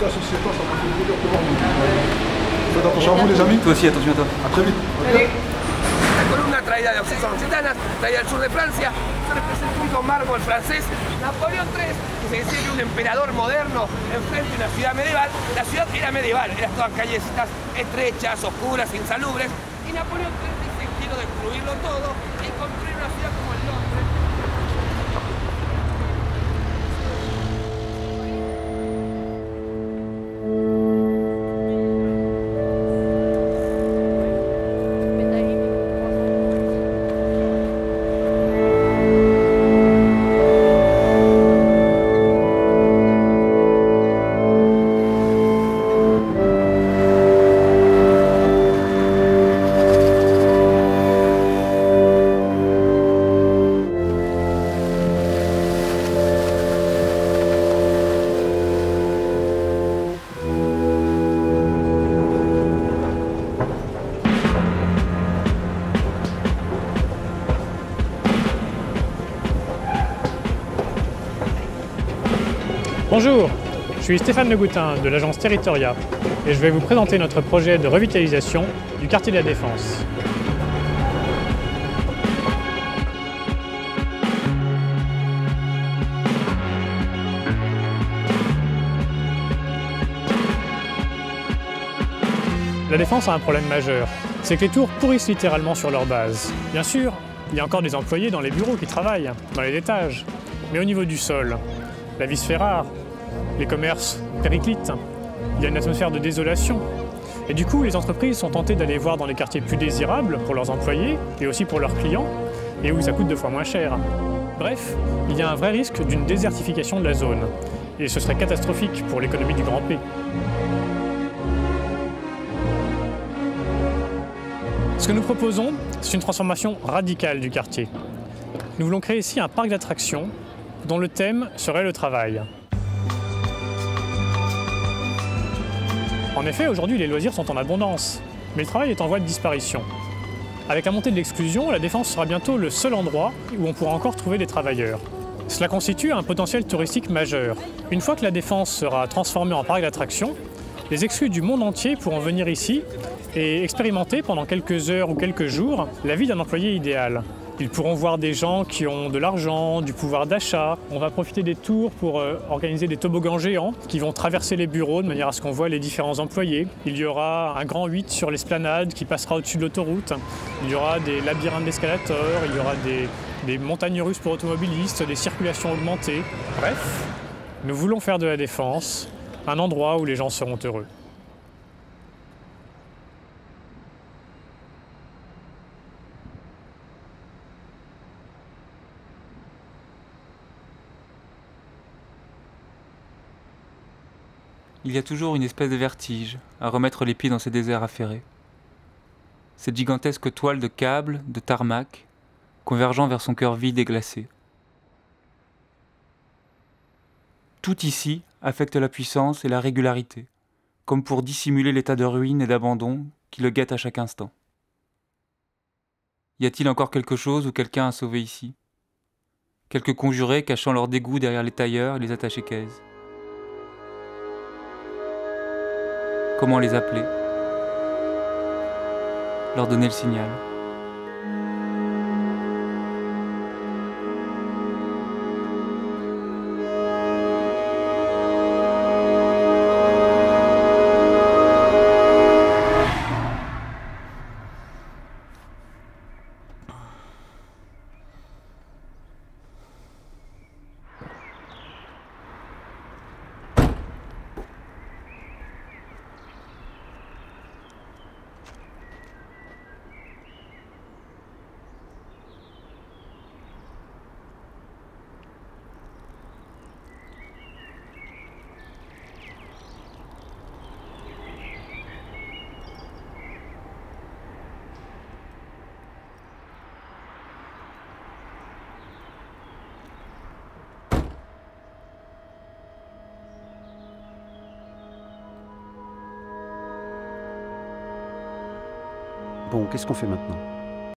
cas, ceci étant, ça m'a fait plaisir de voir vous. Faites attention à vous, les amis. Toi aussi, attention à toi. À très vite. La columna traída de Obsesión Gitanas, traída del sur de Francia, se representa un Don Marco, el francés, Napoleón III, que se decía que un emperador moderno enfrente de una ciudad medieval. La ciudad era medieval, eran todas callecitas estrechas, oscuras, insalubres, y Napoleón III dice, quiero destruirlo todo y construir una ciudad como el Londres. Bonjour, je suis Stéphane Le Goutin de l'agence Territoria et je vais vous présenter notre projet de revitalisation du quartier de la Défense. La Défense a un problème majeur, c'est que les tours pourrissent littéralement sur leur base. Bien sûr, il y a encore des employés dans les bureaux qui travaillent, dans les étages, mais au niveau du sol, la vie se fait rare. Les commerces périclitent, il y a une atmosphère de désolation. Et du coup, les entreprises sont tentées d'aller voir dans les quartiers plus désirables pour leurs employés et aussi pour leurs clients, et où ça coûte 2 fois moins cher. Bref, il y a un vrai risque d'une désertification de la zone, et ce serait catastrophique pour l'économie du Grand P. Ce que nous proposons, c'est une transformation radicale du quartier. Nous voulons créer ici un parc d'attractions dont le thème serait le travail. En effet, aujourd'hui, les loisirs sont en abondance, mais le travail est en voie de disparition. Avec la montée de l'exclusion, la Défense sera bientôt le seul endroit où on pourra encore trouver des travailleurs. Cela constitue un potentiel touristique majeur. Une fois que la Défense sera transformée en parc d'attractions, les exclus du monde entier pourront venir ici et expérimenter pendant quelques heures ou quelques jours la vie d'un employé idéal. Ils pourront voir des gens qui ont de l'argent, du pouvoir d'achat. On va profiter des tours pour organiser des toboggans géants qui vont traverser les bureaux de manière à ce qu'on voit les différents employés. Il y aura un grand 8 sur l'esplanade qui passera au-dessus de l'autoroute. Il y aura des labyrinthes d'escalators, il y aura des montagnes russes pour automobilistes, des circulations augmentées. Bref, nous voulons faire de la Défense un endroit où les gens seront heureux. Il y a toujours une espèce de vertige à remettre les pieds dans ces déserts affairés. Cette gigantesque toile de câbles, de tarmac, convergeant vers son cœur vide et glacé. Tout ici affecte la puissance et la régularité, comme pour dissimuler l'état de ruine et d'abandon qui le guette à chaque instant. Y a-t-il encore quelque chose ou quelqu'un à sauver ici? Quelques conjurés cachant leur dégoût derrière les tailleurs et les attachés-caisses. Comment les appeler? Leur donner le signal. Bon, qu'est-ce qu'on fait maintenant?